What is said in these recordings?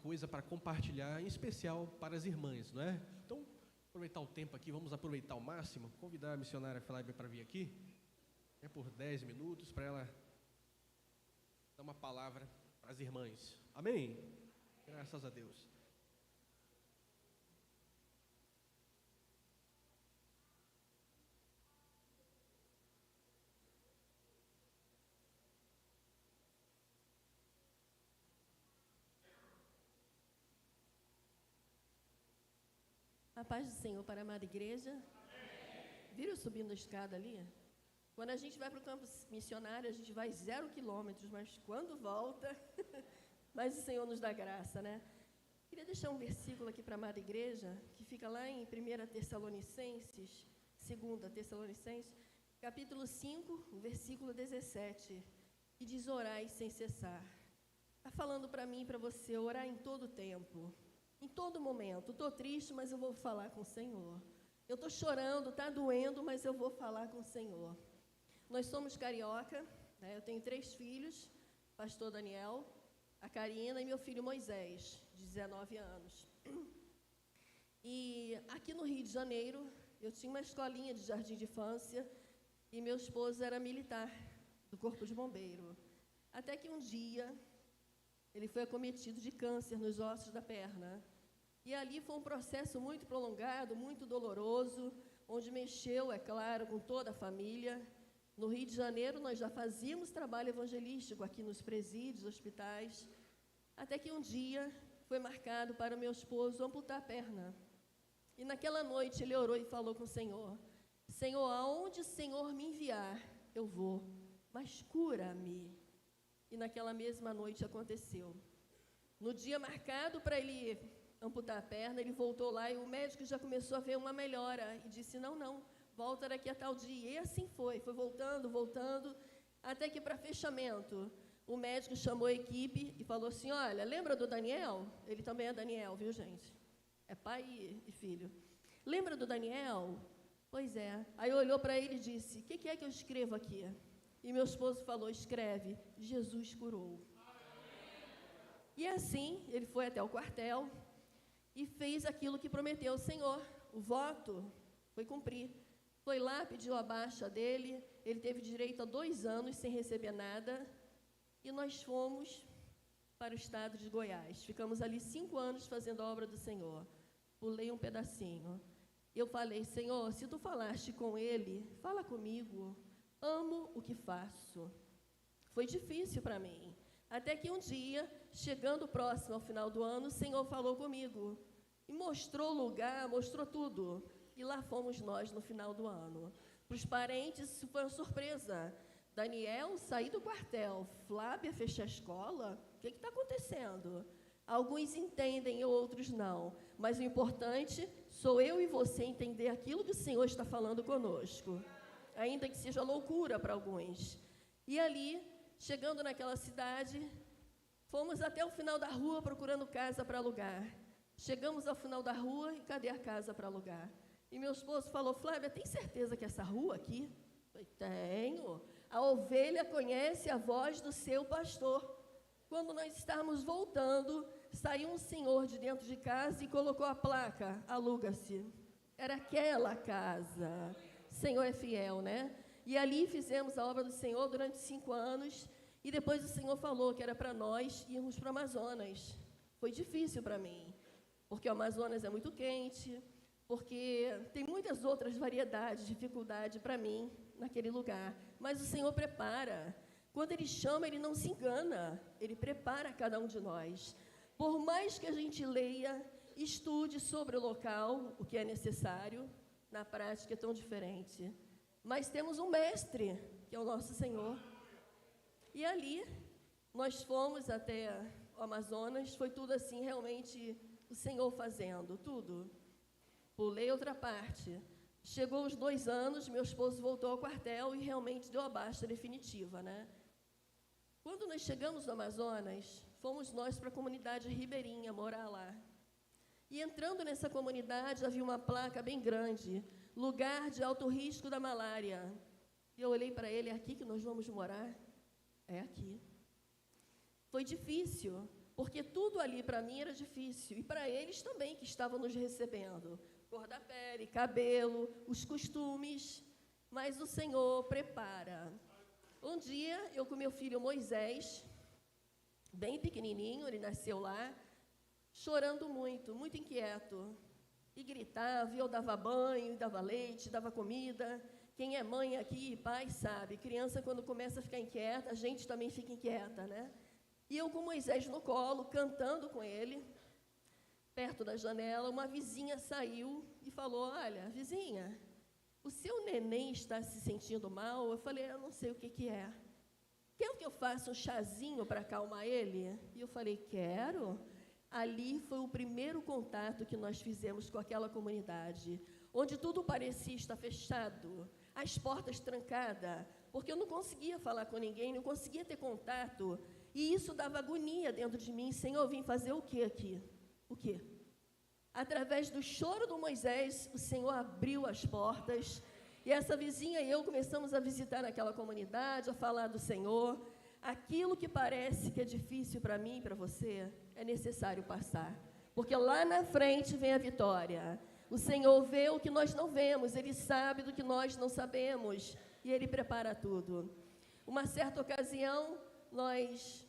coisa para compartilhar, em especial para as irmãs, não é? Então, aproveitar o tempo aqui, vamos aproveitar ao máximo, convidar a missionária Flávia para vir aqui, por 10 minutos, para ela dar uma palavra para as irmãs. Amém? Graças a Deus. A paz do Senhor para a amada igreja. Viram subindo a escada ali? Quando a gente vai para o campo missionário, a gente vai 0 quilômetros, mas quando volta, mas o Senhor nos dá graça, né? Queria deixar um versículo aqui para a amada igreja, que fica lá em 1 Tessalonicenses, 2 Tessalonicenses, capítulo 5, versículo 17, que diz: orai sem cessar. Está falando para mim e para você, orar em todo tempo. Em todo momento. Estou triste, mas eu vou falar com o Senhor. Eu estou chorando, está doendo, mas eu vou falar com o Senhor. Nós somos carioca, né? Eu tenho 3 filhos, pastor Daniel, a Karina e meu filho Moisés, de 19 anos. E aqui no Rio de Janeiro, eu tinha uma escolinha de jardim de infância e meu esposo era militar do Corpo de Bombeiro. Até que um dia ele foi acometido de câncer nos ossos da perna. E ali foi um processo muito prolongado, muito doloroso, onde mexeu, é claro, com toda a família. No Rio de Janeiro, nós já fazíamos trabalho evangelístico aqui nos presídios, hospitais, até que um dia foi marcado para o meu esposo amputar a perna. E naquela noite ele orou e falou com o Senhor: Senhor, aonde o Senhor me enviar, eu vou, mas cura-me. E naquela mesma noite aconteceu. No dia marcado para ele amputar a perna, ele voltou lá e o médico já começou a ver uma melhora e disse: não, volta daqui a tal dia. E assim foi voltando, até que para fechamento, o médico chamou a equipe e falou assim: olha, lembra do Daniel? Ele também é Daniel, viu, gente? É pai e filho. Lembra do Daniel? Pois é. Aí olhou para ele e disse: o que é que eu escrevo aqui? E meu esposo falou: escreve, Jesus curou. E assim, ele foi até o quartel e fez aquilo que prometeu o Senhor. O voto foi cumprir. Foi lá, pediu a baixa dele, ele teve direito a 2 anos sem receber nada, e nós fomos para o estado de Goiás. Ficamos ali 5 anos fazendo a obra do Senhor. Pulei um pedacinho. Eu falei: Senhor, se tu falaste com ele, fala comigo. Amo o que faço. Foi difícil para mim. Até que um dia, chegando próximo ao final do ano, o Senhor falou comigo. E mostrou o lugar, mostrou tudo. E lá fomos nós no final do ano. Para os parentes, isso foi uma surpresa. Daniel sair do quartel, Flávia fechar a escola. O que está acontecendo? Alguns entendem, outros não. Mas o importante sou eu e você entender aquilo que o Senhor está falando conosco. Ainda que seja loucura para alguns. E ali, chegando naquela cidade, fomos até o final da rua procurando casa para alugar. Chegamos ao final da rua e cadê a casa para alugar? E meu esposo falou: Flávia, tem certeza que essa rua aqui? Eu falei: tenho. A ovelha conhece a voz do seu pastor. Quando nós estávamos voltando, saiu um senhor de dentro de casa e colocou a placa: aluga-se. Era aquela casa. O Senhor é fiel, né? E ali fizemos a obra do Senhor durante 5 anos. E depois o Senhor falou que era para nós irmos para o Amazonas. Foi difícil para mim, porque o Amazonas é muito quente, porque tem muitas outras variedades, dificuldade para mim naquele lugar. Mas o Senhor prepara. Quando Ele chama, Ele não se engana. Ele prepara cada um de nós. Por mais que a gente leia, estude sobre o local, o que é necessário, na prática é tão diferente. Mas temos um mestre, que é o nosso Senhor. E ali, nós fomos até o Amazonas, foi tudo assim, realmente, o Senhor fazendo, tudo. Pulei outra parte. Chegou os 2 anos, meu esposo voltou ao quartel e realmente deu a baixa definitiva, né? Quando nós chegamos no Amazonas, fomos nós para a comunidade ribeirinha, morar lá. E entrando nessa comunidade, havia uma placa bem grande: lugar de alto risco da malária. E eu olhei para ele: é aqui que nós vamos morar? É aqui. Foi difícil, porque tudo ali para mim era difícil, e para eles também que estavam nos recebendo. Cor da pele, cabelo, os costumes, mas o Senhor prepara. Um dia, eu com meu filho Moisés, bem pequenininho, ele nasceu lá, chorando muito, muito inquieto, e gritava, e eu dava banho, dava leite, dava comida. Quem é mãe aqui, pai, sabe, criança quando começa a ficar inquieta, a gente também fica inquieta, né? E eu com Moisés no colo, cantando com ele, perto da janela, uma vizinha saiu e falou, olha, vizinha, o seu neném está se sentindo mal? Eu falei, eu não sei o que é. Quer que eu faça um chazinho para acalmar ele? E eu falei, quero. Ali foi o primeiro contato que nós fizemos com aquela comunidade, onde tudo parecia estar fechado, as portas trancadas, porque eu não conseguia falar com ninguém, não conseguia ter contato, e isso dava agonia dentro de mim. Senhor, eu vim fazer o que aqui? O quê? Através do choro do Moisés, o Senhor abriu as portas, e essa vizinha e eu começamos a visitar naquela comunidade, a falar do Senhor. Aquilo que parece que é difícil para mim e para você, é necessário passar, porque lá na frente vem a vitória. O Senhor vê o que nós não vemos, Ele sabe do que nós não sabemos, e Ele prepara tudo. Uma certa ocasião, nós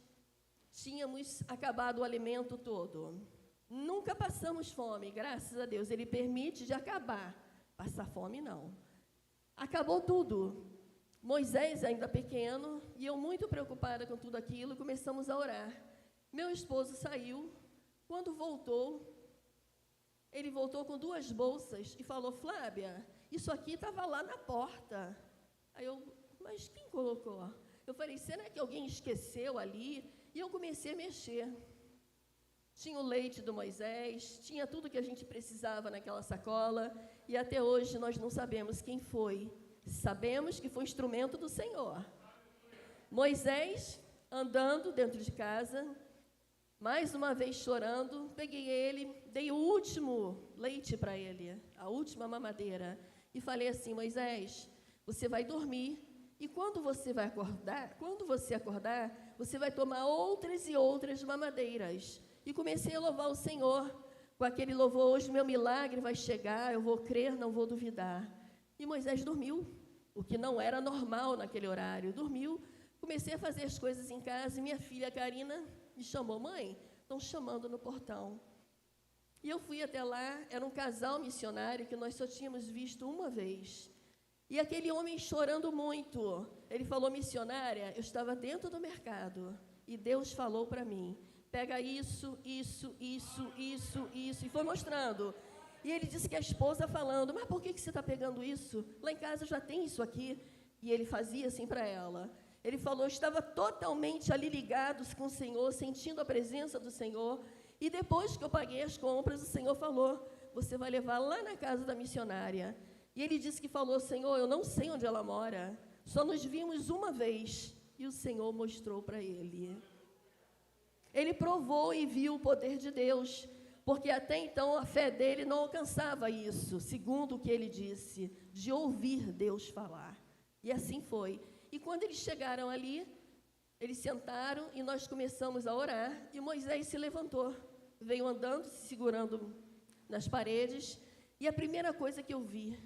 tínhamos acabado o alimento todo. Nunca passamos fome, graças a Deus. Ele permite de acabar. Passar fome, não. Acabou tudo. Moisés ainda pequeno, e eu muito preocupada com tudo aquilo, começamos a orar. Meu esposo saiu. Quando voltou, ele voltou com 2 bolsas e falou, Flávia, isso aqui estava lá na porta. Aí eu, mas quem colocou? Eu falei, será que alguém esqueceu ali? E eu comecei a mexer. Tinha o leite do Moisés, tinha tudo que a gente precisava naquela sacola, e até hoje nós não sabemos quem foi. Sabemos que foi instrumento do Senhor. Moisés, andando dentro de casa, mais uma vez chorando, peguei ele, dei o último leite para ele, a última mamadeira, e falei assim, Moisés, você vai dormir, e quando você acordar, você vai tomar outras e outras mamadeiras. E comecei a louvar o Senhor. Com aquele louvor, hoje meu milagre vai chegar, eu vou crer, não vou duvidar. E Moisés dormiu, o que não era normal naquele horário. Dormiu, comecei a fazer as coisas em casa, e minha filha Karina me chamou, mãe, estão chamando no portão. E eu fui até lá, era um casal missionário que nós só tínhamos visto uma vez. E aquele homem chorando muito, ele falou, missionária, eu estava dentro do mercado, e Deus falou para mim, pega isso, e foi mostrando. E ele disse que a esposa falando, mas por que você está pegando isso? Lá em casa já tem isso aqui. E ele fazia assim para ela. Ele falou, estava totalmente ali ligado com o Senhor, sentindo a presença do Senhor. E depois que eu paguei as compras, o Senhor falou, você vai levar lá na casa da missionária. E ele disse que falou, Senhor, eu não sei onde ela mora, só nos vimos uma vez. E o Senhor mostrou para ele. Ele provou e viu o poder de Deus, porque até então a fé dele não alcançava isso, segundo o que ele disse, de ouvir Deus falar. E assim foi. E quando eles chegaram ali, eles sentaram e nós começamos a orar, e Moisés se levantou, veio andando, se segurando nas paredes, e a primeira coisa que eu vi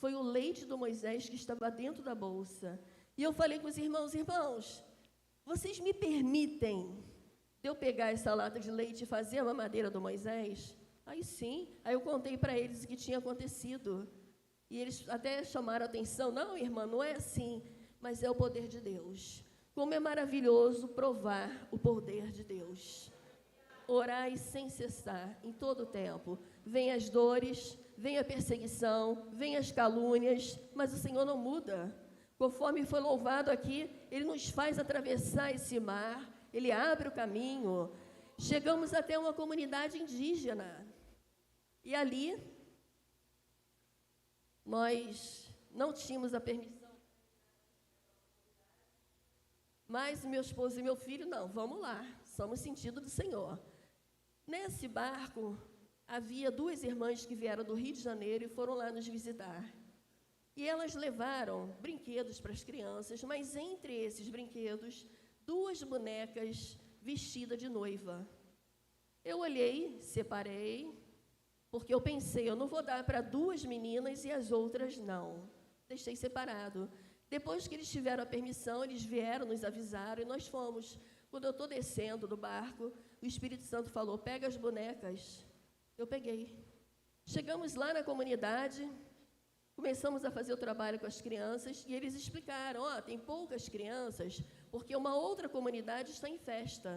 foi o leite do Moisés que estava dentro da bolsa. E eu falei com os irmãos, vocês me permitem de eu pegar essa lata de leite e fazer a mamadeira do Moisés? Aí sim, aí eu contei para eles o que tinha acontecido. E eles até chamaram a atenção, não, irmã, não é assim, mas é o poder de Deus. Como é maravilhoso provar o poder de Deus. Orai sem cessar, em todo o tempo. Vem as dores, vem a perseguição, vem as calúnias, mas o Senhor não muda. Conforme foi louvado aqui, Ele nos faz atravessar esse mar, Ele abre o caminho. Chegamos até uma comunidade indígena. E ali, nós não tínhamos a permissão. Mas meu esposo e meu filho, não, vamos lá, somos sentido do Senhor. Nesse barco, havia 2 irmãs que vieram do Rio de Janeiro e foram lá nos visitar. E elas levaram brinquedos para as crianças, mas entre esses brinquedos, 2 bonecas vestida de noiva. Eu olhei, separei, porque eu pensei, eu não vou dar para 2 meninas e as outras não. Deixei separado. Depois que eles tiveram a permissão, eles vieram, nos avisaram e nós fomos. Quando eu estou descendo do barco, o Espírito Santo falou, pega as bonecas. Eu peguei. Chegamos lá na comunidade, começamos a fazer o trabalho com as crianças e eles explicaram, tem poucas crianças porque uma outra comunidade está em festa.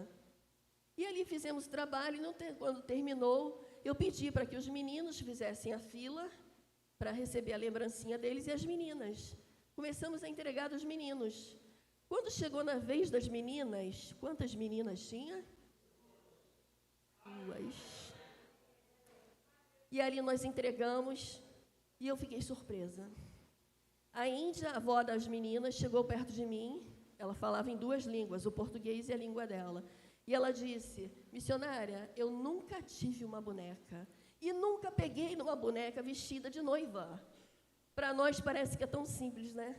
E ali fizemos o trabalho e quando terminou, eu pedi para que os meninos fizessem a fila para receber a lembrancinha deles e as meninas. Começamos a entregar dos meninos. Quando chegou na vez das meninas, quantas meninas tinha? 2. E ali nós entregamos e eu fiquei surpresa. A Índia, a avó das meninas, chegou perto de mim. Ela falava em 2 línguas, o português e a língua dela. E ela disse, missionária, eu nunca tive uma boneca e nunca peguei numa boneca vestida de noiva. Para nós parece que é tão simples, né?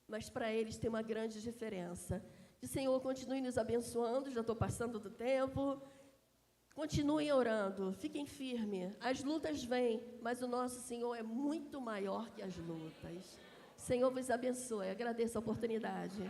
Mas para eles tem uma grande diferença. Que o Senhor continue nos abençoando, já estou passando do tempo. Continuem orando, fiquem firmes. As lutas vêm, mas o nosso Senhor é muito maior que as lutas. Senhor vos abençoe, agradeço a oportunidade.